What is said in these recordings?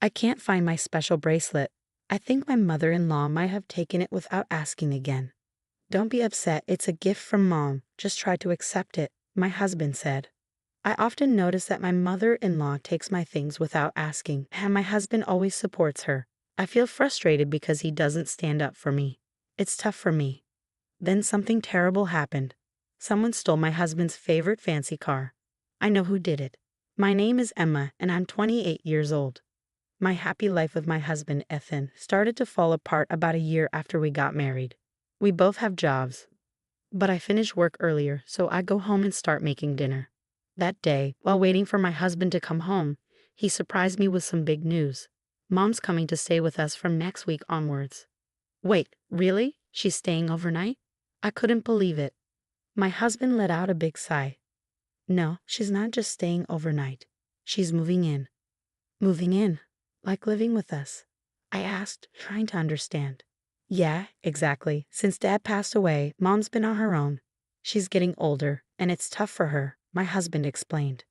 I can't find my special bracelet. I think my mother-in-law might have taken it without asking again. Don't be upset, it's a gift from Mom. Just try to accept it, my husband said. I often notice that my mother-in-law takes my things without asking, and my husband always supports her. I feel frustrated because he doesn't stand up for me. It's tough for me. Then something terrible happened. Someone stole my husband's favorite fancy car. I know who did it. My name is Emma, and I'm 28 years old. My happy life with my husband, Ethan, started to fall apart about a year after we got married. We both have jobs, but I finish work earlier, so I go home and start making dinner. That day, while waiting for my husband to come home, he surprised me with some big news. Mom's coming to stay with us from next week onwards. Wait, really? She's staying overnight? I couldn't believe it. My husband let out a big sigh. No, she's not just staying overnight. She's moving in. Moving in? Like living with us? I asked, trying to understand. Yeah, exactly. Since Dad passed away, Mom's been on her own. She's getting older, and it's tough for her, my husband explained.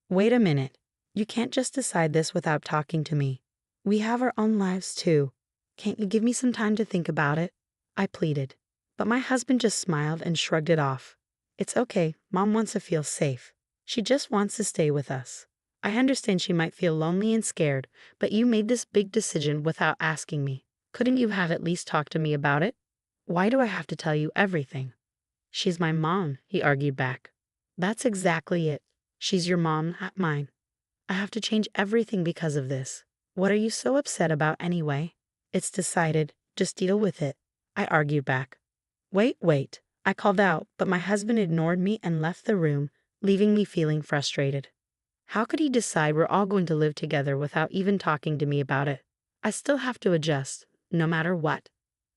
Wait a minute. You can't just decide this without talking to me. We have our own lives too. Can't you give me some time to think about it? I pleaded. But my husband just smiled and shrugged it off. It's okay, Mom wants to feel safe. She just wants to stay with us. I understand she might feel lonely and scared, but you made this big decision without asking me. Couldn't you have at least talked to me about it? Why do I have to tell you everything? She's my mom, he argued back. That's exactly it. She's your mom, not mine. I have to change everything because of this. What are you so upset about anyway? It's decided. Just deal with it, I argued back. Wait, I called out, but my husband ignored me and left the room, leaving me feeling frustrated. How could he decide we're all going to live together without even talking to me about it? I still have to adjust, no matter what.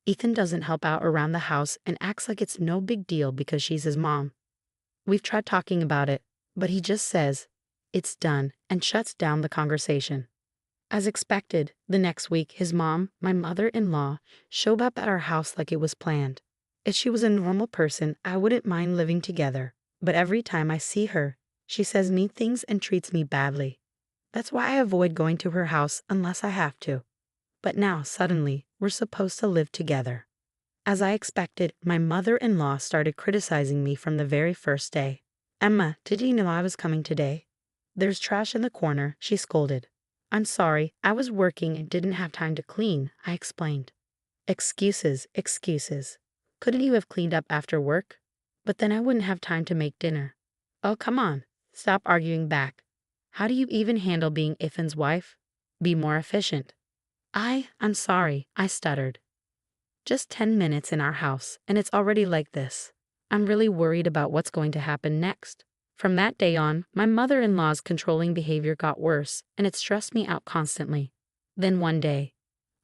Ethan doesn't help out around the house and acts like it's no big deal because she's his mom. We've tried talking about it, but he just says, it's done, and shuts down the conversation. As expected, the next week, his mom, my mother-in-law, showed up at our house like it was planned. If she was a normal person, I wouldn't mind living together, but every time I see her, she says mean things and treats me badly. That's why I avoid going to her house unless I have to. But now, suddenly, we're supposed to live together. As I expected, my mother-in-law started criticizing me from the very first day. Emma, did you know I was coming today? There's trash in the corner, she scolded. I'm sorry, I was working and didn't have time to clean, I explained. Excuses. Couldn't you have cleaned up after work? But then I wouldn't have time to make dinner. Oh, come on. Stop arguing back. How do you even handle being Ethan's wife? Be more efficient. I'm sorry, I stuttered. Just 10 minutes in our house, and it's already like this. I'm really worried about what's going to happen next. From that day on, my mother-in-law's controlling behavior got worse, and it stressed me out constantly. Then one day,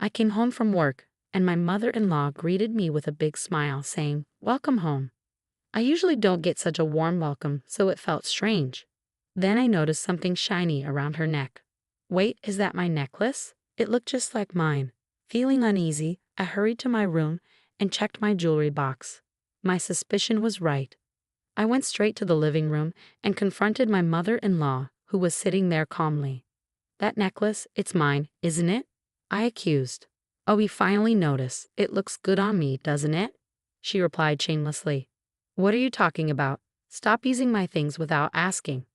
I came home from work, and my mother-in-law greeted me with a big smile, saying, "Welcome home." I usually don't get such a warm welcome, so it felt strange. Then I noticed something shiny around her neck. Wait, is that my necklace? It looked just like mine. Feeling uneasy, I hurried to my room and checked my jewelry box. My suspicion was right. I went straight to the living room and confronted my mother-in-law, who was sitting there calmly. That necklace, it's mine, isn't it? I accused. Oh, we finally notice. It looks good on me, doesn't it? She replied shamelessly. What are you talking about? Stop using my things without asking.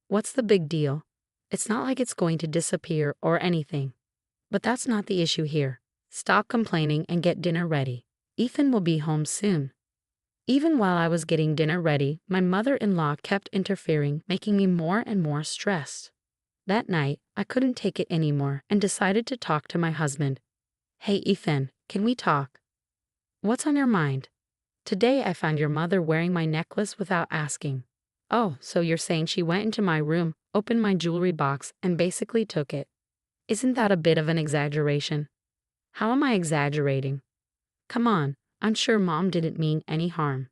What's the big deal? It's not like it's going to disappear or anything. But that's not the issue here. Stop complaining and get dinner ready. Ethan will be home soon. Even while I was getting dinner ready, my mother-in-law kept interfering, making me more and more stressed. That night, I couldn't take it anymore and decided to talk to my husband. Hey, Ethan, can we talk? What's on your mind? Today I found your mother wearing my necklace without asking. Oh, so you're saying she went into my room, opened my jewelry box, and basically took it. Isn't that a bit of an exaggeration? How am I exaggerating? Come on, I'm sure Mom didn't mean any harm.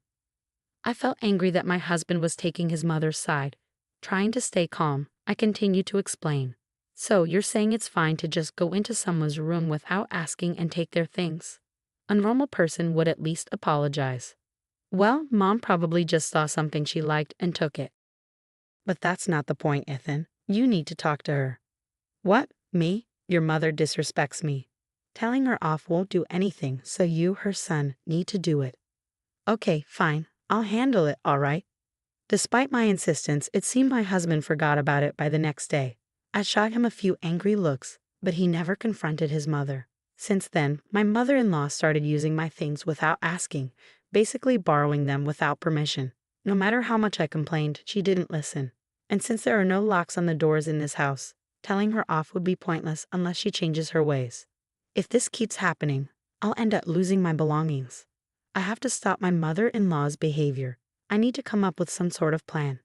I felt angry that my husband was taking his mother's side. Trying to stay calm, I continued to explain. So you're saying it's fine to just go into someone's room without asking and take their things? A normal person would at least apologize. Well, Mom probably just saw something she liked and took it. But that's not the point, Ethan. You need to talk to her. What? Me? Your mother disrespects me. Telling her off won't do anything, so you, her son, need to do it. Okay, fine. I'll handle it, all right. Despite my insistence, it seemed my husband forgot about it by the next day. I shot him a few angry looks, but he never confronted his mother. Since then, my mother-in-law started using my things without asking, basically borrowing them without permission. No matter how much I complained, she didn't listen. And since there are no locks on the doors in this house, telling her off would be pointless unless she changes her ways. If this keeps happening, I'll end up losing my belongings. I have to stop my mother-in-law's behavior. I need to come up with some sort of plan.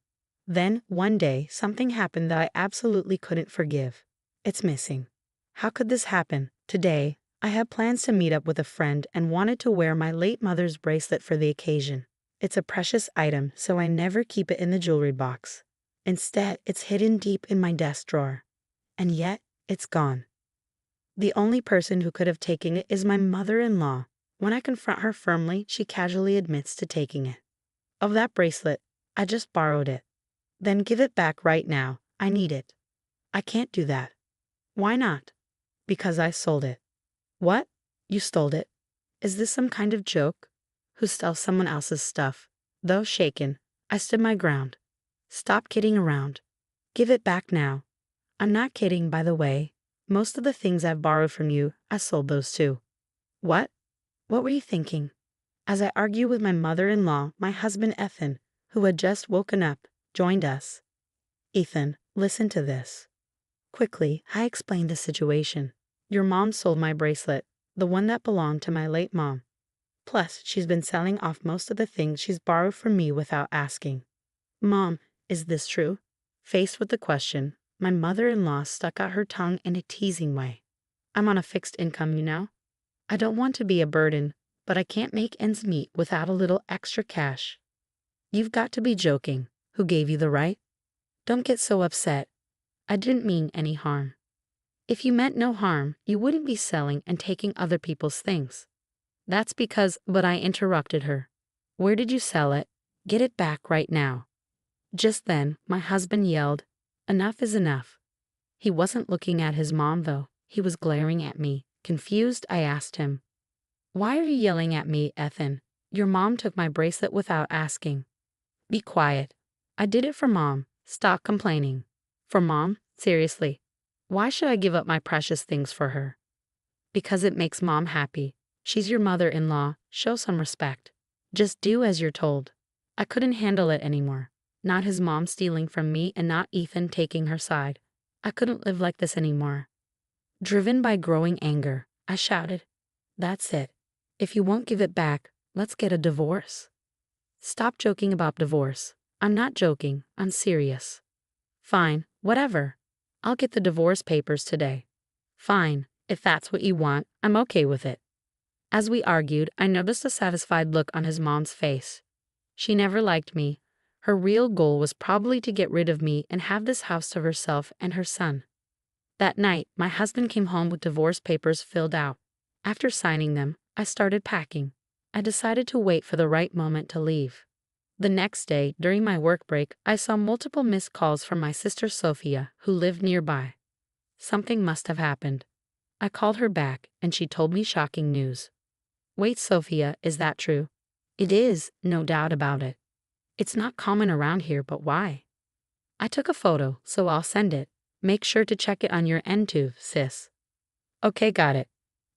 Then, one day, something happened that I absolutely couldn't forgive. It's missing. How could this happen? Today, I had plans to meet up with a friend and wanted to wear my late mother's bracelet for the occasion. It's a precious item, so I never keep it in the jewelry box. Instead, it's hidden deep in my desk drawer. And yet, it's gone. The only person who could have taken it is my mother-in-law. When I confront her firmly, she casually admits to taking it. Of that bracelet, I just borrowed it. Then give it back right now. I need it. I can't do that. Why not? Because I sold it. What? You stole it? Is this some kind of joke? Who steals someone else's stuff? Though shaken, I stood my ground. Stop kidding around. Give it back now. I'm not kidding, by the way. Most of the things I've borrowed from you, I sold those too. What? What were you thinking? As I argued with my mother-in-law, my husband Ethan, who had just woken up, joined us. Ethan, listen to this. Quickly, I explained the situation. Your mom sold my bracelet, the one that belonged to my late mom. Plus, she's been selling off most of the things she's borrowed from me without asking. Mom, is this true? Faced with the question, my mother-in-law stuck out her tongue in a teasing way. I'm on a fixed income, you know. I don't want to be a burden, but I can't make ends meet without a little extra cash. You've got to be joking. Who gave you the right? Don't get so upset. I didn't mean any harm. If you meant no harm, you wouldn't be selling and taking other people's things. That's because, but I interrupted her. Where did you sell it? Get it back right now. Just then, my husband yelled, enough is enough. He wasn't looking at his mom, though. He was glaring at me. Confused, I asked him, why are you yelling at me, Ethan? Your mom took my bracelet without asking. Be quiet. I did it for Mom. Stop complaining. For Mom? Seriously. Why should I give up my precious things for her? Because it makes Mom happy. She's your mother-in-law. Show some respect. Just do as you're told. I couldn't handle it anymore. Not his mom stealing from me and not Ethan taking her side. I couldn't live like this anymore. Driven by growing anger, I shouted, that's it. If you won't give it back, let's get a divorce. Stop joking about divorce. I'm not joking. I'm serious. Fine, whatever. I'll get the divorce papers today. Fine, if that's what you want, I'm okay with it. As we argued, I noticed a satisfied look on his mom's face. She never liked me. Her real goal was probably to get rid of me and have this house to herself and her son. That night, my husband came home with divorce papers filled out. After signing them, I started packing. I decided to wait for the right moment to leave. The next day, during my work break, I saw multiple missed calls from my sister Sophia, who lived nearby. Something must have happened. I called her back, and she told me shocking news. Wait, Sophia, is that true? It is, no doubt about it. It's not common around here, but why? I took a photo, so I'll send it. Make sure to check it on your end too, sis. Okay, got it.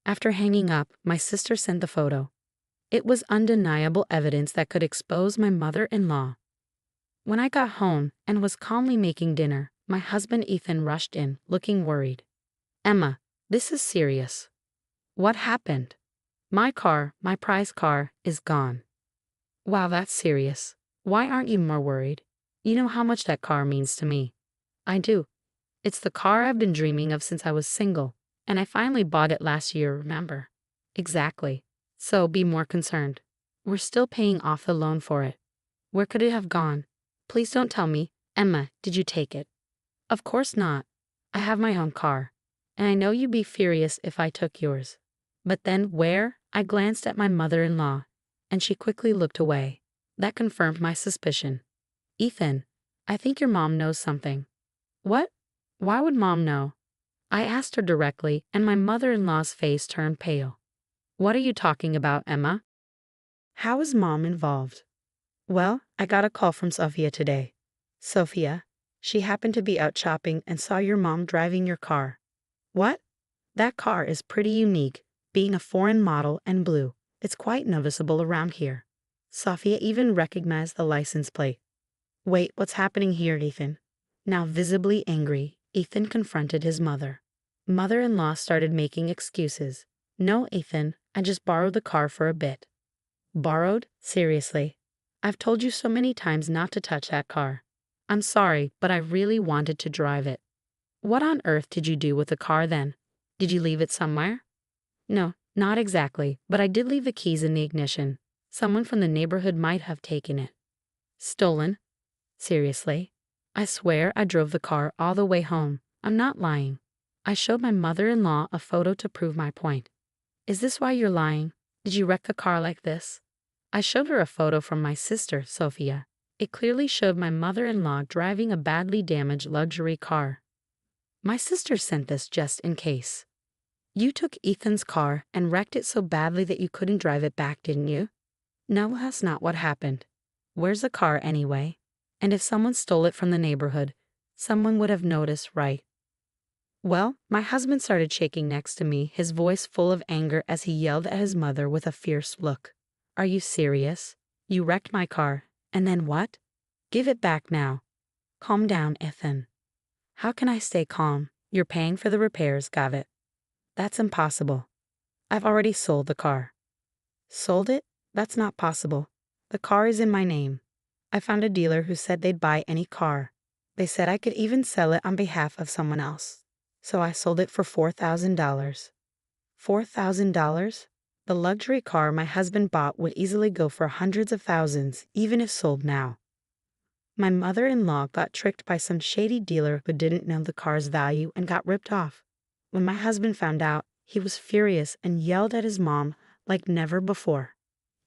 After hanging up, my sister sent the photo. It was undeniable evidence that could expose my mother-in-law. When I got home and was calmly making dinner, my husband Ethan rushed in, looking worried. Emma, this is serious. What happened? My car, my prize car, is gone. Wow, that's serious. Why aren't you more worried? You know how much that car means to me. I do. It's the car I've been dreaming of since I was single, and I finally bought it last year, remember? Exactly. So be more concerned. We're still paying off the loan for it. Where could it have gone? Please don't tell me. Emma, did you take it? Of course not. I have my own car, and I know you'd be furious if I took yours. But then where? I glanced at my mother-in-law, and she quickly looked away. That confirmed my suspicion. Ethan, I think your mom knows something. What? Why would Mom know? I asked her directly, and my mother-in-law's face turned pale. What are you talking about, Emma? How is Mom involved? Well, I got a call from Sophia today. Sophia, she happened to be out shopping and saw your mom driving your car. What? That car is pretty unique, being a foreign model and blue. It's quite noticeable around here. Sophia even recognized the license plate. Wait, what's happening here, Ethan? Now visibly angry, Ethan confronted his mother. Mother-in-law started making excuses. No, Ethan, I just borrowed the car for a bit. Borrowed? Seriously? I've told you so many times not to touch that car. I'm sorry, but I really wanted to drive it. What on earth did you do with the car then? Did you leave it somewhere? No, not exactly, but I did leave the keys in the ignition. Someone from the neighborhood might have taken it. Stolen? Seriously? I swear I drove the car all the way home. I'm not lying. I showed my mother-in-law a photo to prove my point. Is this why you're lying? Did you wreck the car like this? I showed her a photo from my sister, Sophia. It clearly showed my mother-in-law driving a badly damaged luxury car. My sister sent this just in case. You took Ethan's car and wrecked it so badly that you couldn't drive it back, didn't you? No, that's not what happened. Where's the car anyway? And if someone stole it from the neighborhood, someone would have noticed, right? Well, my husband started shaking next to me, his voice full of anger as he yelled at his mother with a fierce look. Are you serious? You wrecked my car, and then what? Give it back now. Calm down, Ethan. How can I stay calm? You're paying for the repairs, got it? That's impossible. I've already sold the car. Sold it? That's not possible. The car is in my name. I found a dealer who said they'd buy any car. They said I could even sell it on behalf of someone else. So I sold it for $4,000. $4,000? The luxury car my husband bought would easily go for hundreds of thousands, even if sold now. My mother-in-law got tricked by some shady dealer who didn't know the car's value and got ripped off. When my husband found out, he was furious and yelled at his mom like never before.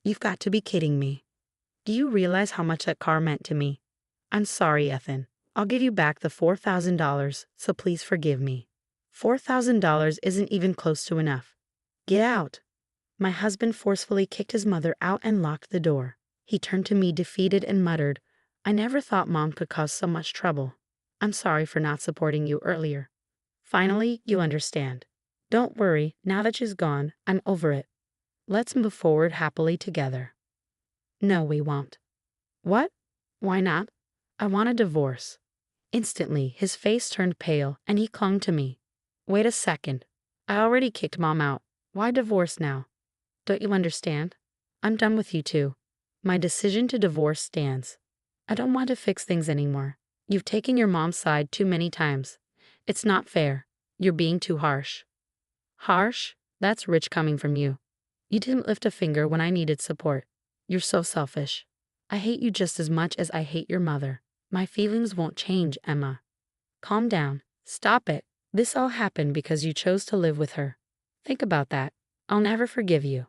You've got to be kidding me. Do you realize how much that car meant to me? I'm sorry, Ethan. I'll give you back the $4,000, so please forgive me. $4,000 isn't even close to enough. Get out. My husband forcefully kicked his mother out and locked the door. He turned to me defeated and muttered, I never thought Mom could cause so much trouble. I'm sorry for not supporting you earlier. Finally, you understand. Don't worry, now that she's gone, I'm over it. Let's move forward happily together. No, we won't. What? Why not? I want a divorce. Instantly, his face turned pale and he clung to me. Wait a second. I already kicked Mom out. Why divorce now? Don't you understand? I'm done with you two. My decision to divorce stands. I don't want to fix things anymore. You've taken your mom's side too many times. It's not fair. You're being too harsh. Harsh? That's rich coming from you. You didn't lift a finger when I needed support. You're so selfish. I hate you just as much as I hate your mother. My feelings won't change, Emma. Calm down. Stop it. This all happened because you chose to live with her. Think about that. I'll never forgive you.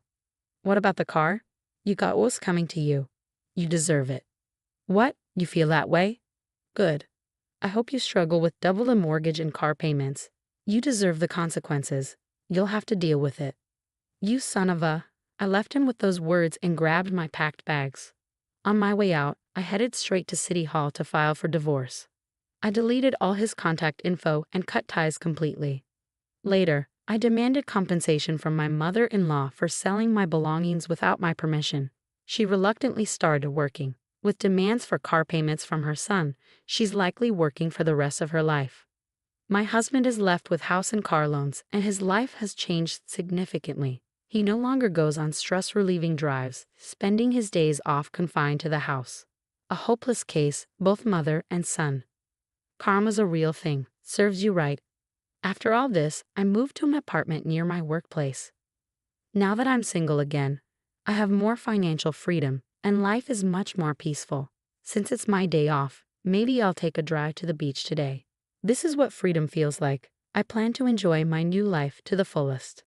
What about the car? You got what was coming to you. You deserve it. What? You feel that way? Good. I hope you struggle with double the mortgage and car payments. You deserve the consequences. You'll have to deal with it. You son of a... I left him with those words and grabbed my packed bags. On my way out, I headed straight to City Hall to file for divorce. I deleted all his contact info and cut ties completely. Later, I demanded compensation from my mother-in-law for selling my belongings without my permission. She reluctantly started working. With demands for car payments from her son, she's likely working for the rest of her life. My husband is left with house and car loans, and his life has changed significantly. He no longer goes on stress-relieving drives, spending his days off confined to the house. A hopeless case, both mother and son. Karma's a real thing, serves you right. After all this, I moved to an apartment near my workplace. Now that I'm single again, I have more financial freedom, and life is much more peaceful. Since it's my day off, maybe I'll take a drive to the beach today. This is what freedom feels like. I plan to enjoy my new life to the fullest.